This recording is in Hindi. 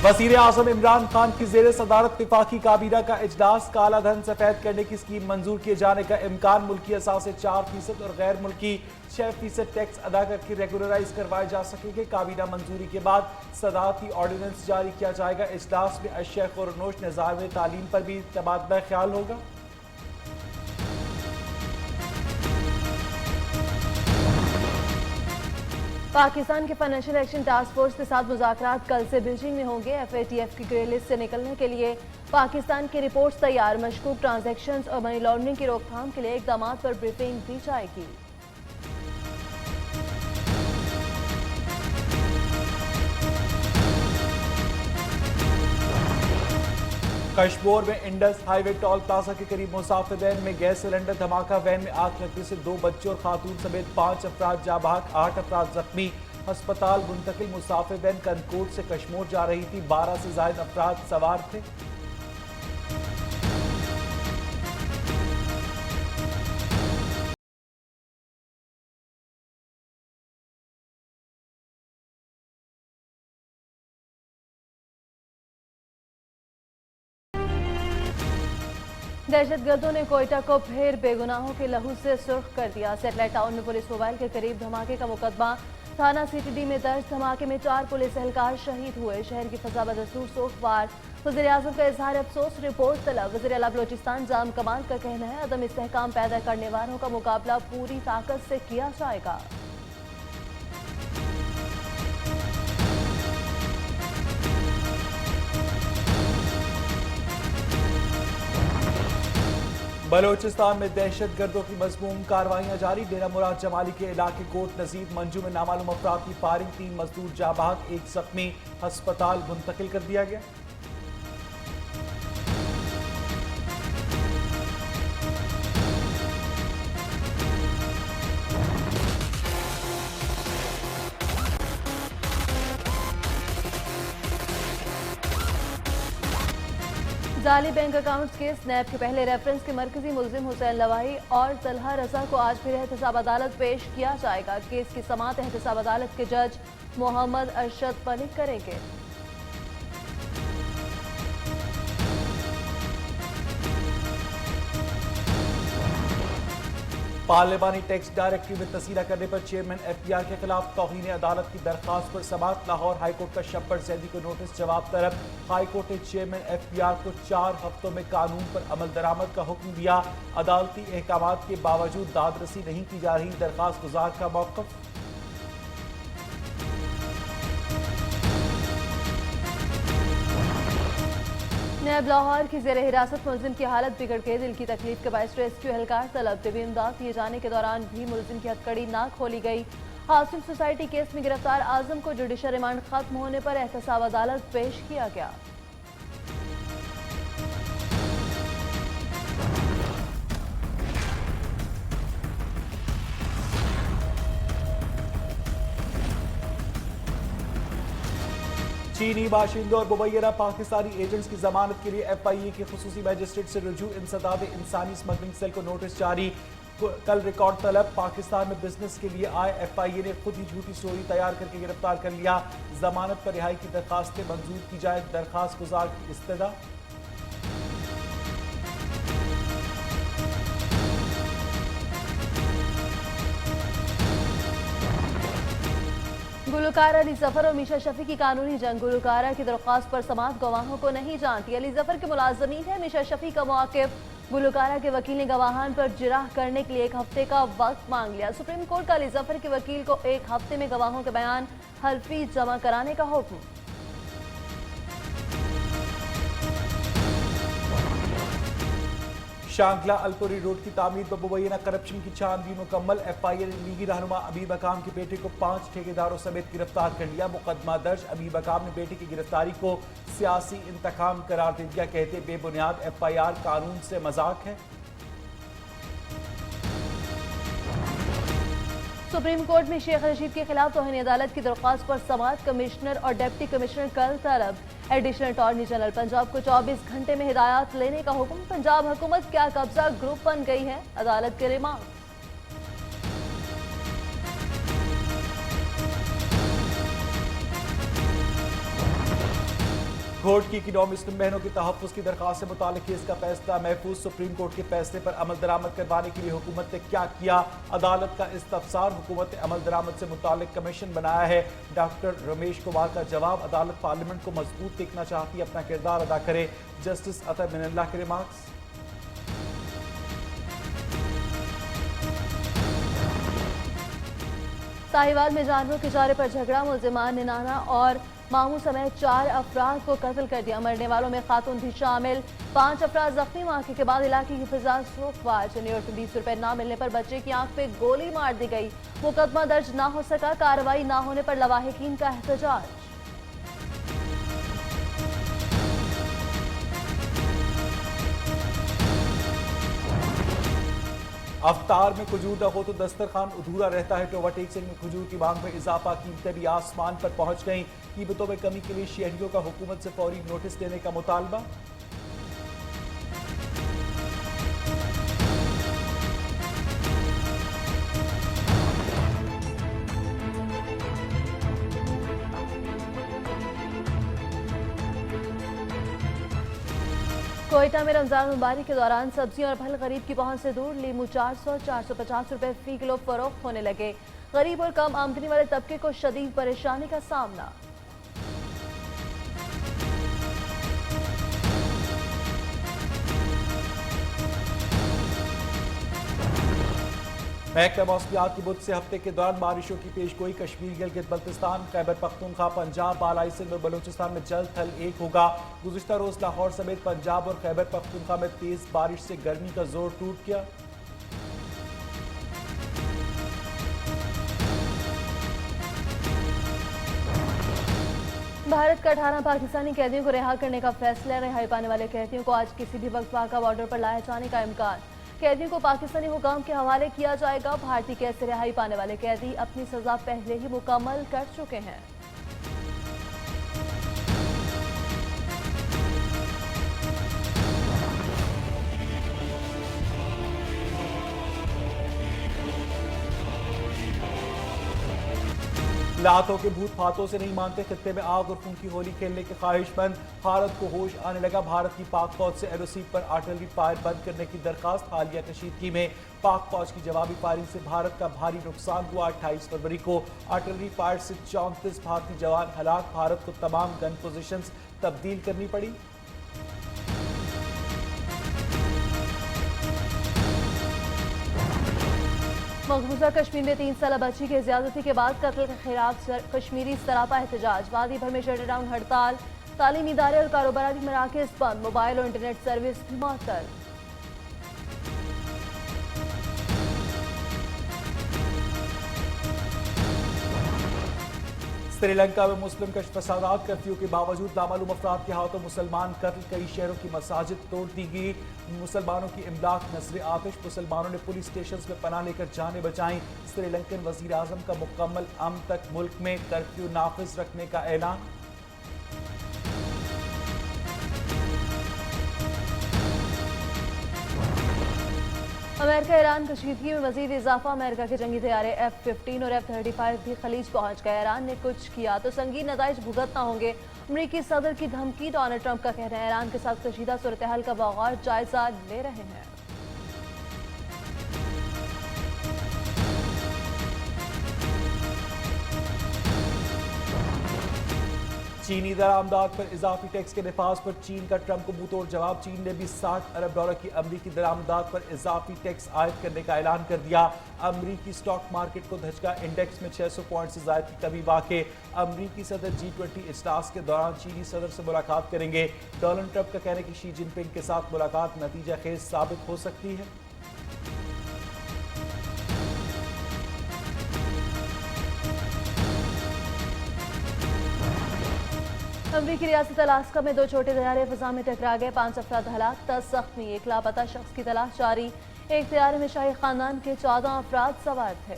वजीर आजम इमरान खान की जेर सदारत विफाकी काबीना का इजलास। काला धन सफेद करने की स्कीम मंजूर किए जाने का इम्कान। मुल्की असा से 4% और गैर मुल्की 6% टैक्स अदा करके रेगुलराइज करवाए जा सकेंगे। काबीना मंजूरी के बाद सदारती ऑर्डिनेंस जारी किया जाएगा। इजलास में अशिया खुरनोश निज़ाम तालीम पर भी तबादला ख्याल होगा। पाकिस्तान के फाइनेंशियल एक्शन टास्क फोर्स के साथ मुज़ाकरात कल से बीजिंग में होंगे। FATF की ग्रे लिस्ट से निकलने के लिए पाकिस्तान की रिपोर्ट्स तैयार। मशकूक ट्रांजैक्शंस और मनी लॉन्ड्रिंग की रोकथाम के लिए इकदाम पर ब्रीफिंग दी जाएगी। कश्मीर में इंडस हाईवे टोल प्लाजा के करीब मुसाफिर वैन में गैस सिलेंडर धमाका। वैन में आग लगने से 2 बच्चे और खातून समेत 5 अफराद जाँ बहक, 8 अफराद जख्मी। अस्पताल मुंतकिल। मुसाफिर वैन कनकोट से कश्मीर जा रही थी। 12 से ज्यादा अफराद सवार थे। दहशतगर्दों ने कोयटा को फिर बेगुनाहों के लहू से सुर्ख कर दिया। सेटेलाइट टाउन में पुलिस मोबाइल के करीब धमाके का मुकदमा थाना CTD में दर्ज। धमाके में 4 पुलिस एहलकार शहीद हुए। शहर की फजा बदस्तूर सोखवार। वज़ीर आज़म का इजहार अफसोस। रिपोर्ट तलब। वज़ीर आला बलोचिस्तान जाम कमाल का कहना है अदम इस्तेहकाम पैदा करने वालों का मुकाबला पूरी ताकत से किया जाएगा। बलोचिस्तान में दहशतगर्दों की मजमूम कार्रवाइयां जारी। डेरा मुराद जमाली के इलाके कोट नजीर मंजू में नामालूम अफराद की फायरिंग। 3 मजदूर जाँ बहक, 1 जख्मी। अस्पताल मुंतकिल कर दिया गया। जाली बैंक अकाउंट्स केस। नैब के पहले रेफरेंस के मरकजी मुलजिम हुसैन लवाही और तलहा रजा को आज फिर एहतसाब अदालत पेश किया जाएगा। केस की समाअत एहतसाब अदालत के जज मोहम्मद अरशद मलिक करेंगे। पार्लिमानी टैक्स डायरेक्टरी में तस्दीक करने पर चेयरमैन FPR के खिलाफ तौहीन अदालत की दरखास्त पर समाअत। लाहौर हाईकोर्ट का शब्बर जैदी को नोटिस जवाब तलब। हाईकोर्ट ने चेयरमैन FPR को 4 हफ्तों में कानून पर अमल दरामद का हुक्म दिया। अदालती अहकामात के बावजूद दादरसी नहीं की जा रही। दरखास्त गुजार का मौक़िफ़। नैब लाहौर की जेर हिरासत मुलजिम की हालत बिगड़ के दिल की तकलीफ के बायस रेस्क्यू एहलकार तलब। तबी इमदाद दिए जाने के दौरान भी मुलजिम की हथकड़ी ना खोली गई। हासिम सोसाइटी केस में गिरफ्तार आजम को जुडिशल रिमांड खत्म होने पर एहतसाब अदालत पेश किया गया। चीनी बाशिंदों और मुबैना पाकिस्तानी एजेंट्स की जमानत के लिए FIA के खुसूसी मजिस्ट्रेट से रजू। इंसदाद इंसानी स्मगलिंग सेल को नोटिस जारी। कल रिकॉर्ड तलब। पाकिस्तान में बिजनेस के लिए आए FIA ने खुद ही झूठी स्टोरी तैयार करके गिरफ्तार कर लिया। जमानत पर रिहाई की दरखास्तें मंजूर की जाए। दरखास्त गुजार की इस्तदा। गुलकार अली जफर और मीशा शफी की कानूनी जंग। गुलकारा की दरख्वास्त पर समाअत गवाहों को नहीं जानती। अली जफर के मुलाजमीन है। मीशा शफी का मौक़िफ़। गुलकारा के वकील ने गवाहान पर जिराह करने के लिए 1 हफ्ते का वक्त मांग लिया। सुप्रीम कोर्ट का अली जफर के वकील को 1 हफ्ते में गवाहों के बयान हल्फी जमा कराने का हुक्म। शांगला अलपुरी रोड की तामीर पर मुबैना करप्शन की छानबीन मुकम्मल। FIA ने लीगी रहनुमा अमीब अकाम के बेटे को 5 ठेकेदारों समेत गिरफ्तार कर लिया। मुकदमा दर्ज। अमीब अकाम ने बेटे की गिरफ्तारी को सियासी इंतकाम करार दे दिया। कहते बेबुनियाद FIR कानून से मजाक है। सुप्रीम कोर्ट में शेख रशीद के खिलाफ तौहीन अदालत की दरख्वास्त पर समाअत। कमिश्नर और डिप्टी कमिश्नर कल तलब। एडिशनल अटॉर्नी जनरल पंजाब को 24 घंटे में हिदायत लेने का हुक्म। पंजाब हुकूमत क्या कब्जा ग्रुप बन गई है, अदालत के रिमांड। घोट की 9 मुस्लिम बहनों की तहफ़्फ़ुज़ की दरख्वास्त से मुताल्लिक़ केस का फैसला महफूज। सुप्रीम कोर्ट के फैसले पर अमल दरामद करवाने के लिए हुकूमत ने क्या किया, अदालत का इस्तफसार। हुकूमत ने अमल दरामद से मुताल्लिक़ कमीशन बनाया है। डॉक्टर रमेश कुमार का जवाब, अदालत पार्लियामेंट को मजबूत देखना चाहती है, अपना किरदार अदा करे। जस्टिस अतर मिनल्लाह के रिमार्क्स। साहिवाल में जानवरों के चारे पर झगड़ा, मुल्जिमान ने नाना और मामू समेत 4 अफराद को कत्ल कर दिया। मरने वालों में खातून भी शामिल। 5 अफराद जख्मी। वाक़े के बाद इलाके की फिजा सोगवार। चनियोर से 20 रुपए न मिलने पर बच्चे की आंख पे गोली मार दी गई। मुकदमा दर्ज न हो सका। कार्रवाई न होने पर लवाहिकीन का एहतजाज। अफ्तार में खजूर न हो तो दस्तरखान अधूरा रहता है। टोवा टेक्सिंग में खजूर की मांग में इजाफा, कीमतें भी आसमान पर पहुंच गईं। कीमतों में कमी के लिए शहरियों का हुकूमत से फौरी नोटिस देने का मुतालबा। कोयटा में रमजान मुबारक के दौरान सब्जियां और फल गरीब की पहुंच से दूर। लीमू 400-450 रुपए फी किलो फरोख्त होने लगे। गरीब और कम आमदनी वाले तबके को शदीद परेशानी का सामना। महकमा मौसमियात की बुध से हफ्ते के दौरान बारिशों की पेशगोई। कश्मीर, गिलगित बल्तिस्तान, खैबर पख्तूनख्वा, पंजाब, बालाई सिंध और बलूचिस्तान में जल्द थल एक होगा। गुज़िश्ता रोज लाहौर समेत पंजाब और खैबर पख्तूनख्वा में तेज बारिश से गर्मी का जोर टूट गया। भारत का 18 पाकिस्तानी कैदियों को रिहा करने का फैसला। रिहाई पाने वाले कैदियों को आज किसी भी वक्त वाघा बॉर्डर पर लाए जाने का इम्कान। कैदियों को पाकिस्तानी हुकाम के हवाले किया जाएगा। भारतीय कैद से रिहाई पाने वाले कैदी अपनी सजा पहले ही मुकम्मल कर चुके हैं। लातों के भूत फातों से नहीं मानते। खित्ते में आग और खून की होली खेलने के ख्वाहिशमंद। भारत को होश आने लगा। भारत की पाक फौज से एरोसी पर आर्टिलरी फायर बंद करने की दरखास्त। हालिया कशीदगी में पाक फौज की जवाबी फायरिंग से भारत का भारी नुकसान हुआ। 28 फरवरी को आर्टिलरी फायर से 34 भारतीय जवान हलाक। भारत को तमाम गन पोजीशंस तब्दील करनी पड़ी। मकबूजा कश्मीर में 3 साल बच्ची की ज्यादती के बाद कत्ल के खिलाफ कश्मीरी सरापा एहतजाज। वादी भर में शटडाउन हड़ताल। तालीमी इदारे और कारोबारी मराकज बंद। मोबाइल और इंटरनेट सर्विस भी मअतल। श्रीलंका में मुस्लिम कश फसादात। कर्फ्यू के बावजूद नामालूम अफराद के हाथों मुसलमान कत्ल। कई शहरों की मसाजिद तोड़ दी गई। मुसलमानों की इमदाद नजर आतिश। मुसलमानों ने पुलिस स्टेशन में पनाह लेकर जानें बचाईं। श्रीलंकन वजीर आजम का मुकम्मल अमन तक मुल्क में कर्फ्यू नाफिज रखने का ऐलान। अमेरिका ईरान कशीदगी में मजीद इजाफा। अमेरिका के जंगी तैयारे F-15 और F-35 भी खलीज पहुंच गए। ईरान ने कुछ किया तो संगीन नताइज भुगतना होंगे। अमरीकी सदर की धमकी। डोनाल्ड ट्रंप का कहना है ईरान के साथ कशीदा सूरत हाल का बगौर जायजा ले रहे हैं। चीनी दरामदात पर इजाफी टैक्स के नफाज पर चीन का ट्रंप को मुंह तोड़ जवाब। चीन ने भी $60 अरब की अमरीकी दरामदात पर इजाफी टैक्स आयद करने का ऐलान कर दिया। अमरीकी स्टॉक मार्केट को धचका। इंडेक्स में 600 पॉइंट से ज्यादा की कमी वाक़े। अमरीकी सदर G20 इजलास के दौरान चीनी सदर से मुलाकात करेंगे। डोनाल्ड ट्रंप का कहना है कि शी जिनपिंग के साथ मुलाकात नतीजा खेज साबित हो सकती है। अमरीकी रियासत अलास्का में 2 छोटे तैयारे फिजा में टकरा गए। 5 अफराद हलाक, 10 जख्मी। एक लापता शख्स की तलाश जारी। एक तैयारे में शाही खानदान के 14 अफराद सवार थे।